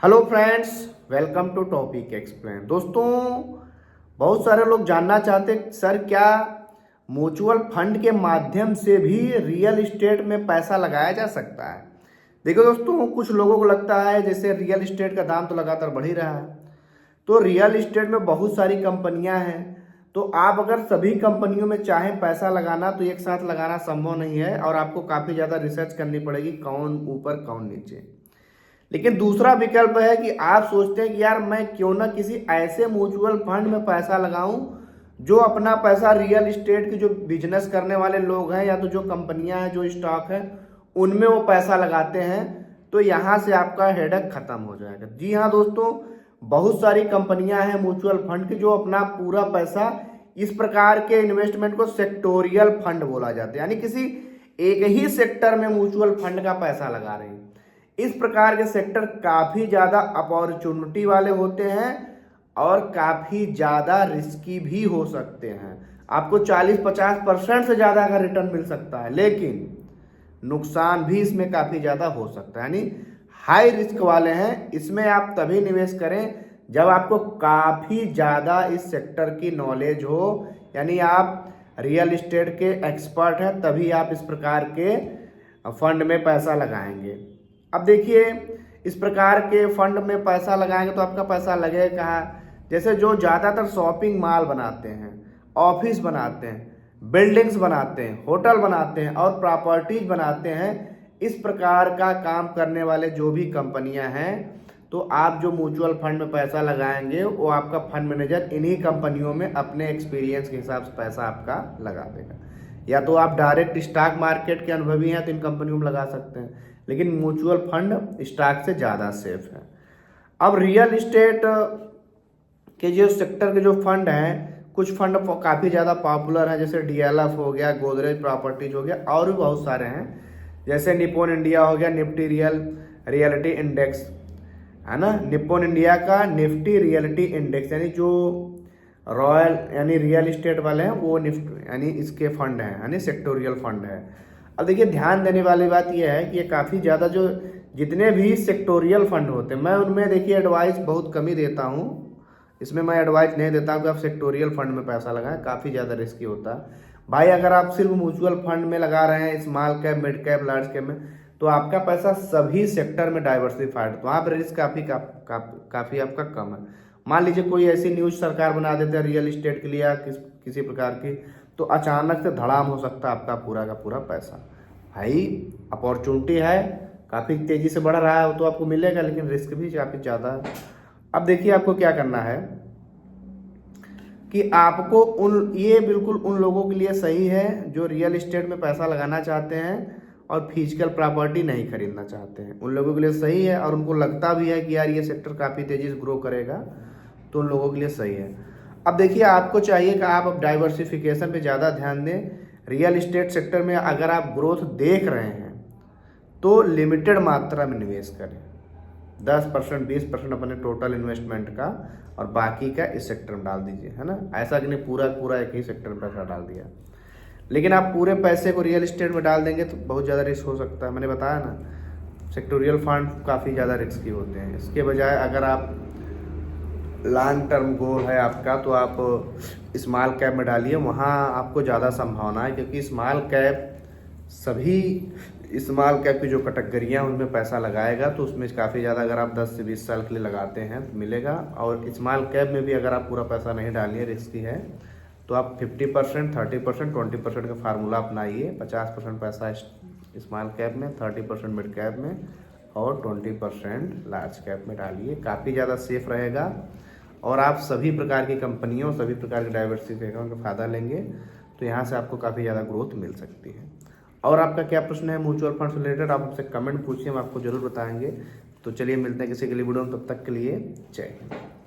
Hello friends, welcome to topic explain. दोस्तों, बहुत सारे लोग जानना चाहते हैं सर क्या म्यूचुअल फंड के माध्यम से भी रियल इस्टेट में पैसा लगाया जा सकता है। देखो दोस्तों, कुछ लोगों को लगता है जैसे रियल इस्टेट का दाम तो लगातार बढ़ ही रहा है, तो रियल इस्टेट में बहुत सारी कंपनियां हैं, तो आप अगर सभी कंपनियों में चाहें पैसा लगाना तो एक साथ लगाना संभव नहीं है और आपको काफ़ी ज़्यादा रिसर्च करनी पड़ेगी कौन ऊपर कौन नीचे। लेकिन दूसरा विकल्प है कि आप सोचते हैं कि यार मैं क्यों ना किसी ऐसे म्यूचुअल फंड में पैसा लगाऊं जो अपना पैसा रियल इस्टेट की जो बिजनेस करने वाले लोग हैं या तो जो कंपनियां हैं जो स्टॉक है उनमें वो पैसा लगाते हैं, तो यहाँ से आपका हेडेक खत्म हो जाएगा। जी हाँ दोस्तों, बहुत सारी कंपनियां हैं म्यूचुअल फंड की जो अपना पूरा पैसा इस प्रकार के इन्वेस्टमेंट को सेक्टोरियल फंड बोला जाता है, यानी किसी एक ही सेक्टर में म्यूचुअल फंड का पैसा लगा रहे हैं। इस प्रकार के सेक्टर काफी ज्यादा अपॉर्चुनिटी वाले होते हैं और काफी ज्यादा रिस्की भी हो सकते हैं। आपको 40-50% से ज्यादा का रिटर्न मिल सकता है, लेकिन नुकसान भी इसमें काफी ज्यादा हो सकता है, यानी हाई रिस्क वाले हैं। इसमें आप तभी निवेश करें जब आपको काफी ज्यादा इस सेक्टर की नॉलेज हो, यानी आप रियल इस्टेट के एक्सपर्ट हैं, तभी आप इस प्रकार के फंड में पैसा लगाएंगे। अब देखिए, इस प्रकार के फंड में पैसा लगाएंगे तो आपका पैसा लगेगा कहाँ। जैसे जो ज़्यादातर शॉपिंग मॉल बनाते हैं, ऑफिस बनाते हैं, बिल्डिंग्स बनाते हैं, होटल बनाते हैं और प्रॉपर्टीज बनाते हैं, इस प्रकार का काम करने वाले जो भी कंपनियां हैं, तो आप जो म्यूचुअल फंड में पैसा लगाएंगे वो आपका फंड मैनेजर इन्हीं कंपनियों में अपने एक्सपीरियंस के हिसाब से पैसा आपका लगा देगा। या तो आप डायरेक्ट स्टॉक मार्केट के अनुभवी हैं तो इन कंपनियों में लगा सकते हैं, लेकिन म्यूचुअल फंड स्टॉक से ज़्यादा सेफ है। अब रियल इस्टेट के जो सेक्टर के जो फंड हैं, कुछ फंड काफ़ी ज़्यादा पॉपुलर हैं, जैसे डीएलएफ हो गया, गोदरेज प्रॉपर्टीज हो गया, और भी बहुत सारे हैं, जैसे निप्पॉन इंडिया हो गया, निफ्टी रियलिटी इंडेक्स है ना। निप्पॉन इंडिया का निफ्टी रियलिटी इंडेक्स, यानी जो रॉयल यानी रियल इस्टेट वाले हैं वो निफ्टी यानी इसके फंड हैं, यानी सेक्टोरियल फंड है। अब देखिए, ध्यान देने वाली बात यह है कि ये काफ़ी ज़्यादा जो जितने भी सेक्टोरियल फंड होते हैं, मैं उनमें देखिए एडवाइस बहुत कम ही देता हूँ। इसमें मैं एडवाइस नहीं देता हूँ कि आप सेक्टोरियल फंड में पैसा लगाएं, काफ़ी ज़्यादा रिस्की होता है भाई। अगर आप सिर्फ म्यूचुअल फंड में लगा रहे हैं, small cap, mid cap, large cap में, तो आपका पैसा सभी सेक्टर में डाइवर्सिफाइड, तो वहाँ पर रिस्क काफ़ी आपका कम है। मान लीजिए कोई ऐसी न्यूज सरकार बना देते हैं रियल इस्टेट के लिए या किसी प्रकार की, तो अचानक से धड़ाम हो सकता है आपका पूरा का पूरा पैसा। भाई, अपॉर्चुनिटी है, काफ़ी तेज़ी से बढ़ रहा है तो आपको मिलेगा, लेकिन रिस्क भी काफ़ी ज़्यादा है। अब देखिए, आपको क्या करना है कि आपको ये बिल्कुल उन लोगों के लिए सही है जो रियल इस्टेट में पैसा लगाना चाहते हैं और फिजिकल प्रॉपर्टी नहीं खरीदना चाहते हैं। उन लोगों के लिए सही है और उनको लगता भी है कि यार ये सेक्टर काफ़ी तेज़ी से ग्रो करेगा, तो उन लोगों के लिए सही है। अब देखिए, आपको चाहिए कि आप अब डाइवर्सिफिकेशन पे ज़्यादा ध्यान दें। रियल इस्टेट सेक्टर में अगर आप ग्रोथ देख रहे हैं तो लिमिटेड मात्रा में निवेश करें, 10% 20% अपने टोटल इन्वेस्टमेंट का, और बाकी का इस सेक्टर में डाल दीजिए, है ना। ऐसा कि नहीं पूरा एक ही सेक्टर में पैसा डाल दिया। लेकिन आप पूरे पैसे को रियल इस्टेट में डाल देंगे तो बहुत ज़्यादा रिस्क हो सकता है। मैंने बताया ना, सेक्टोरियल फंड काफ़ी ज़्यादा रिस्की होते हैं। इसके बजाय अगर आप लॉन्ग टर्म गोल है आपका, तो आप स्मॉल कैप में डालिए, वहाँ आपको ज़्यादा संभावना है, क्योंकि स्मॉल कैप सभी स्मॉल कैप की जो कैटेगरियाँ उनमें पैसा लगाएगा, तो उसमें काफ़ी ज़्यादा, अगर आप 10 से 20 साल के लिए लगाते हैं तो मिलेगा। और स्मॉल कैप में भी अगर आप पूरा पैसा नहीं डालिए, रिस्की है, तो आप 50%, 30%, 20% का फार्मूला अपनाइए। 50% पैसा स्मॉल कैप में, 30% मिड कैप में और 20% लार्ज कैप में डालिए, काफ़ी ज़्यादा सेफ रहेगा और आप सभी प्रकार की कंपनियों, सभी प्रकार के डाइवर्सिफिकेशन का फ़ायदा लेंगे, तो यहाँ से आपको काफ़ी ज़्यादा ग्रोथ मिल सकती है। और आपका क्या प्रश्न है म्यूचुअल फंड से रिलेटेड, आप हमसे कमेंट पूछिए, हम आपको जरूर बताएंगे। तो चलिए मिलते हैं किसी के लिए वीडियो में, तब तक के लिए जय हिंद।